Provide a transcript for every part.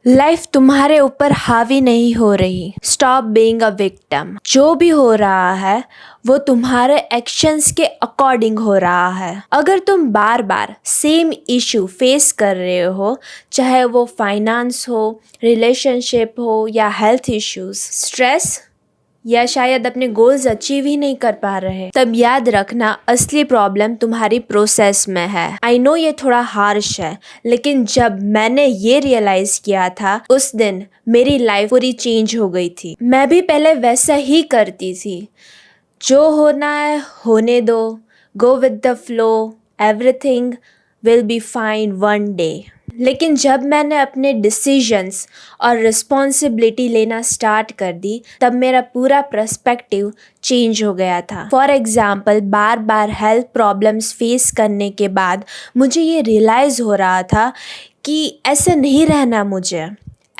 Life तुम्हारे ऊपर हावी नहीं हो रही। Stop being a victim. जो भी हो रहा है वो तुम्हारे एक्शंस के अकॉर्डिंग हो रहा है। अगर तुम बार बार सेम इशू फेस कर रहे हो, चाहे वो फाइनेंस हो, रिलेशनशिप हो या हेल्थ इश्यूज, स्ट्रेस या शायद अपने गोल्स अचीव ही नहीं कर पा रहे, तब याद रखना असली प्रॉब्लम तुम्हारी प्रोसेस में है। आई नो ये थोड़ा हार्श है, लेकिन जब मैंने ये रियलाइज किया था उस दिन मेरी लाइफ पूरी चेंज हो गई थी। मैं भी पहले वैसा ही करती थी, जो होना है होने दो, go with the flow, everything will be fine one day. लेकिन जब मैंने अपने डिसीजंस और रिस्पॉन्सिबिलिटी लेना स्टार्ट कर दी, तब मेरा पूरा पर्सपेक्टिव चेंज हो गया था। For example, bar bar health problems face करने के बाद मुझे ये रियलाइज़ हो रहा था कि ऐसे नहीं रहना मुझे।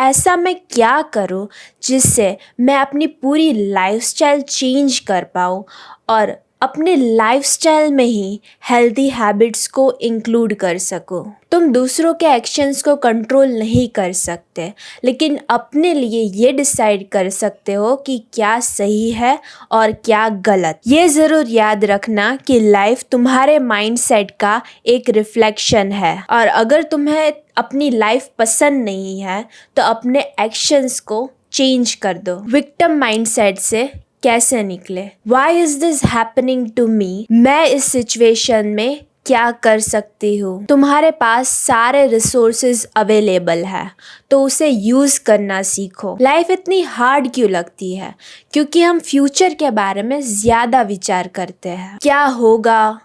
ऐसा मैं क्या करूं जिससे मैं अपनी पूरी लाइफस्टाइल चेंज कर पाऊं और अपने लाइफस्टाइल में ही हेल्दी हैबिट्स को इंक्लूड कर सकूं। तुम दूसरों के एक्शंस को कंट्रोल नहीं कर सकते, लेकिन अपने लिए ये डिसाइड कर सकते हो कि क्या सही है और क्या गलत। ये ज़रूर याद रखना कि लाइफ तुम्हारे माइंडसेट का एक रिफ्लेक्शन है, और अगर तुम्हें अपनी लाइफ पसंद नहीं है तो अपने एक्शंस को चेंज कर दो। विक्टिम माइंडसेट से कैसे निकले? Why is this happening to me? मैं इस सिचुएशन में क्या कर सकती हूँ? तुम्हारे पास सारे रिसोर्सेज अवेलेबल है, तो उसे यूज़ करना सीखो। लाइफ इतनी हार्ड क्यों लगती है? क्योंकि हम फ्यूचर के बारे में ज़्यादा विचार करते हैं। क्या होगा,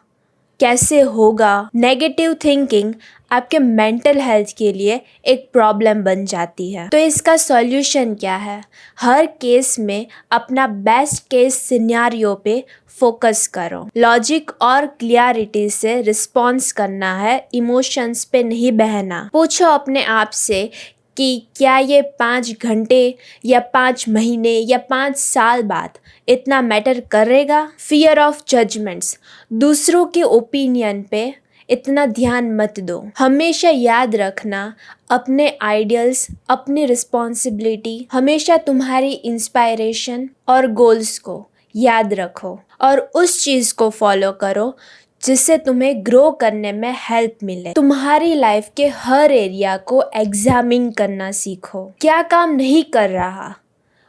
कैसे होगा? नेगेटिव थिंकिंग आपके मेंटल हेल्थ के लिए एक प्रॉब्लम बन जाती है। तो इसका सॉल्यूशन क्या है? हर केस में अपना बेस्ट केस सिनेरियो पे फोकस करो। लॉजिक और क्लियरिटी से रिस्पॉन्स करना है, इमोशंस पे नहीं बहना। पूछो अपने आप से कि क्या ये 5 घंटे या 5 महीने या 5 साल बाद इतना मैटर करेगा? फियर ऑफ जजमेंट्स, दूसरों के ओपिनियन पे इतना ध्यान मत दो। हमेशा याद रखना, अपने आइडियल्स, अपनी रिस्पॉन्सिबिलिटी, हमेशा तुम्हारी इंस्पायरेशन और गोल्स को याद रखो और उस चीज़ को फॉलो करो जिससे तुम्हें ग्रो करने में हेल्प मिले। तुम्हारी लाइफ के हर एरिया को एग्जामिन करना सीखो। क्या काम नहीं कर रहा,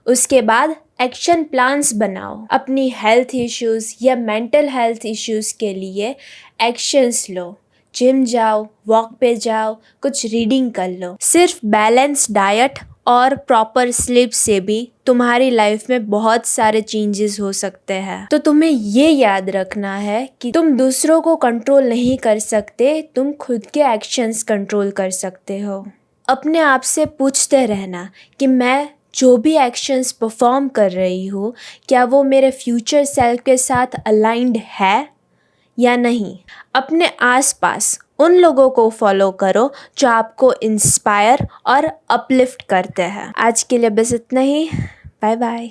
उसके बाद एक्शन प्लान्स बनाओ। अपनी हेल्थ इश्यूज़ या मेंटल हेल्थ इश्यूज़ के लिए एक्शंस लो। जिम जाओ, वॉक पे जाओ, कुछ रीडिंग कर लो। सिर्फ बैलेंस डाइट और प्रॉपर स्लीप से भी तुम्हारी लाइफ में बहुत सारे चेंजेस हो सकते हैं। तो तुम्हें ये याद रखना है कि तुम दूसरों को कंट्रोल नहीं कर सकते, तुम खुद के एक्शंस कंट्रोल कर सकते हो। अपने आप से पूछते रहना कि मैं जो भी एक्शंस परफॉर्म कर रही हूँ, क्या वो मेरे फ्यूचर सेल्फ के साथ अलाइंड है या नहीं। अपने आसपास उन लोगों को फॉलो करो जो आपको इंस्पायर और अपलिफ्ट करते हैं। आज के लिए बस इतना ही। Bye bye.